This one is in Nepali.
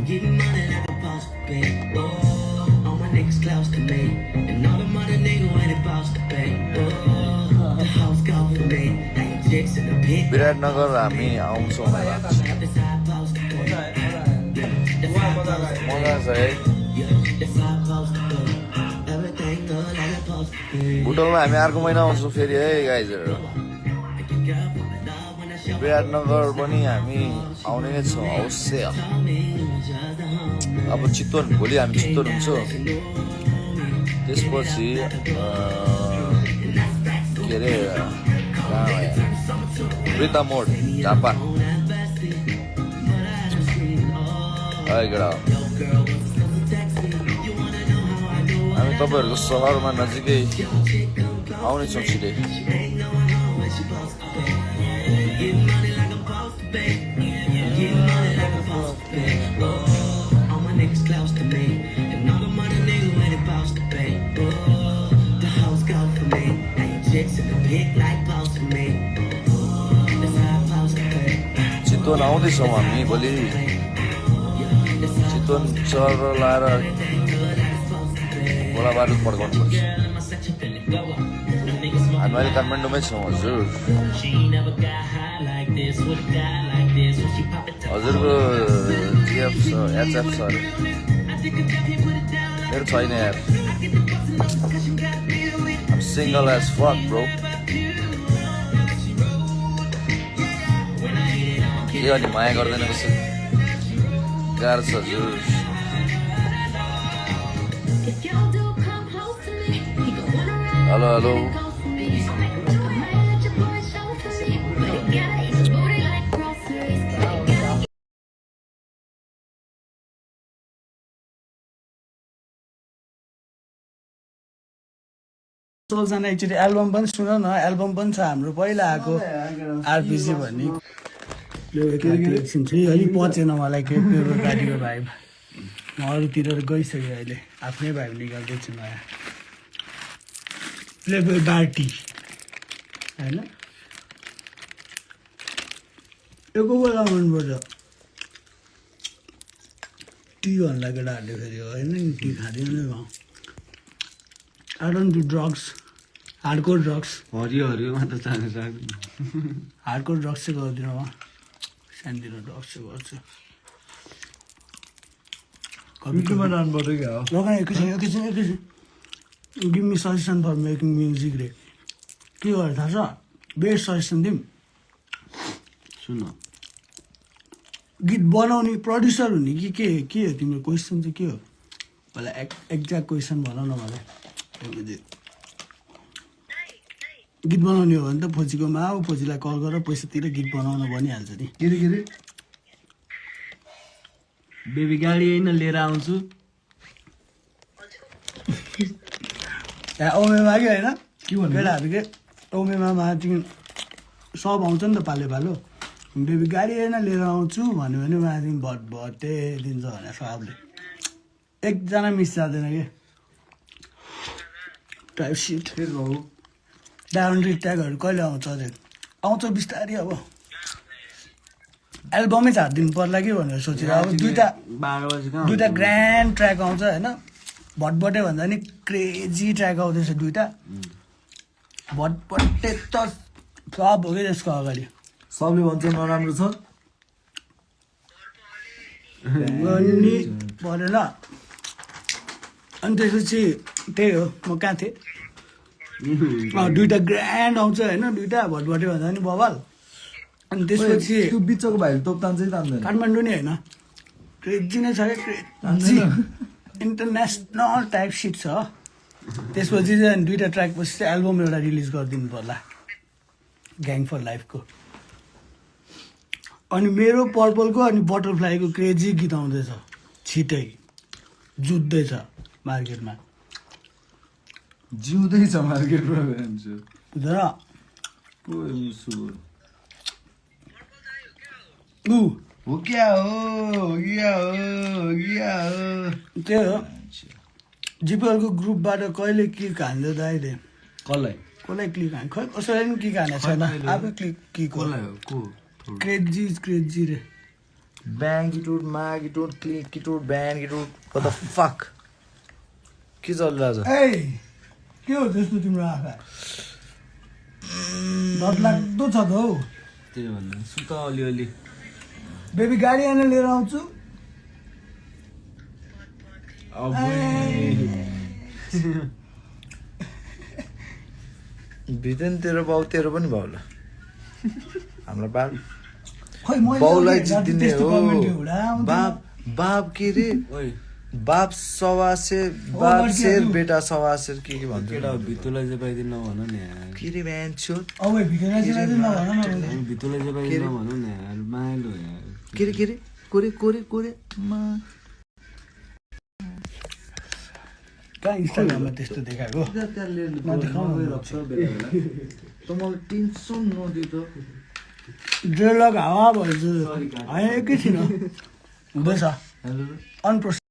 getting money like a boss to pay. Oh, all my niggas close to me. And all the money nigga when it boss to pay. Oh, the house go for me. Like chicks in the pit. Biratnagar हामी आउँछौँ होला मजा छ है बुटोलमा हामी अर्को महिना आउँछौँ फेरि है गाइजहरू विराटनगर पनि हामी आउने नै छौँ अवश्य अब चितवन भोलि हामी चितवन हुन्छौँ त्यसपछि के अरे Rita Mode, Japa. Hai केटा हामी तपाईहरुको सहरमा नजिकै आउने छौँ छिटै चितवन आउँदैछौँ हामी भोलि चितवन चर लाएर गोला बारुद पड्काउनु पर्छ हामी अहिले काठमाडौँमै छौँ हजुर हजुरको जिएफ छ एचएफ छ अरे मेरो छैन यार I'm single as fuck bro के अनि माया गर्दैन कसो गाह्रो छ हजुर हेलो हेलो सबजना एकचोटि एल्बम पनि सुन न एल्बम पनि छ हाम्रो पहिला आएको आरपिजी भन्ने एकछिन चाहिँ अलिक पचेन मलाई के मेरो गाडीको भाइब म अरूतिर गइसकेँ अहिले आफ्नै भाइब निकाल्दैछु नयाँ प्लेबोय बार्टी होइन यो को बेला मनपर्छ टी भन्ला केटाहरूले फेरि होइन नि टी खाँदैन नै भयो I don't do drugs. Hardcore drugs. हरियो हरियो मात्र चाहनु सक्दैन Hardcore drugs चाहिँ गर्दिनँ म सानोतिनो drugs चाहिँ गर्छु युट्युबमा डाउनलोड क्या हो लगाएँ एकैछिन give me suggestion for making music रे के गर्यो थाहा छ बेस्ट सजेसन दिउँ सुन गीत बनाउने प्रड्युसर हुने कि के हो तिम्रो क्वेसन चाहिँ के हो मलाई एक्ज्याक्ट क्वेसन भन न मलाई गीत बनाउने हो भने त फोजीकोमा आऊ फोजीलाई कल गर पैसा तिर गीत बनाउन भनिहाल्छ नि के रे बेबी गाडी होइन लिएर आउँछु त्यहाँ ओमेमा कि होइन के भन्नु केटाहरू के ओमेमा तिमी सब आउँछ नि त पाले पालो बेबी गाडी होइन लिएर आउँछु भन्यो भने माथि भट्टे दिन्छ भने सबले एकजना मिस जाँदैन कि टाइप सिट डाउन ट्यागहरू कहिले आउँछ अझै आउँछ बिस्तारै अब एल्बमै झारिदिनु पर्ला कि भनेर सोचेर अब दुइटा ग्रान्ड ट्र्याक आउँछ होइन भटबटे भन्दा नि क्रेजी ट्र्याक आउँदैछ दुइटा भटबटे त फ्लप हो कि त्यसको अगाडि सबले भन्छ नराम्रो छ अनि परेन अनि त्यसपछि त्यही हो म कहाँ थिएँ दुइटा ग्रान्ड आउँछ होइन दुइटा भटभटे भन्दा नि बवाल अनि त्यसपछि त्यो बिचको भाइले तोप तान्छै तान्दैन काठमाडौँ नि होइन क्रेजी नै छ क्या क्रेजी इन्टरनेसनल टाइप सिट छ त्यसपछि चाहिँ दुइटा ट्र्याक पछि चाहिँ एल्बम एउटा रिलिज गरिदिनु पर्ला ग्याङ फर लाइफको अनि मेरो पर्पलको अनि बटरफ्लाईको क्रेजी गीत आउँदैछ छिटै जुत्दैछ मार्केटमा जिउँदैछ मार्केटमा हुँदैन हो क्या हो त्यही हो जिपिएलको ग्रुपबाट कहिले क्लिक हान्दै दाइले कसलाई क्लिक हान् खै कसैलाई पनि क्लिक हानेको छैन आफै क्लिक क्रेजी रे ब्याङ्गिटुड मागिटुड क्लिकिटुड ब्याङ्गिटुड what the fuck के चलिरहेछ ए के हो त्यस्तो तिम्रो आँखा डरलाग्दो छ त हौ त्यही भन्दा सुत अलिअलि बेबी गाडी आएर लिएर आउँछु भिजन तेरो बाउ तेरो पनि बाउला हाम्रो बाब खै मैले बाउलाई अघि जितिने त्यस्तो हो कमेन्ट एउटा आउँथ्यो। बाप के रे ओइ बाप सवासेर बाप लड्की शेरहरू। बेटा सवासेर के भन्छ केटा भितुलाई चाहिँ पाइदिनु नभन नि यार के रे मान्छे औ ए भिडियोलाई चाहिँ नभन न मैले। भितुलाई चाहिँ पाइदिनु नभन नि यार मायालु यार के रे कोरे कोरे कोरे मा कहाँ इन्स्टाग्राममा त्यस्तो देखाएको नदेखाउनु त मलाई टेन्सन नदियो त ड्रेलक हावा भएछ होइन एकैछिन हो। हुँदैछ हेलो अनप्रोसेस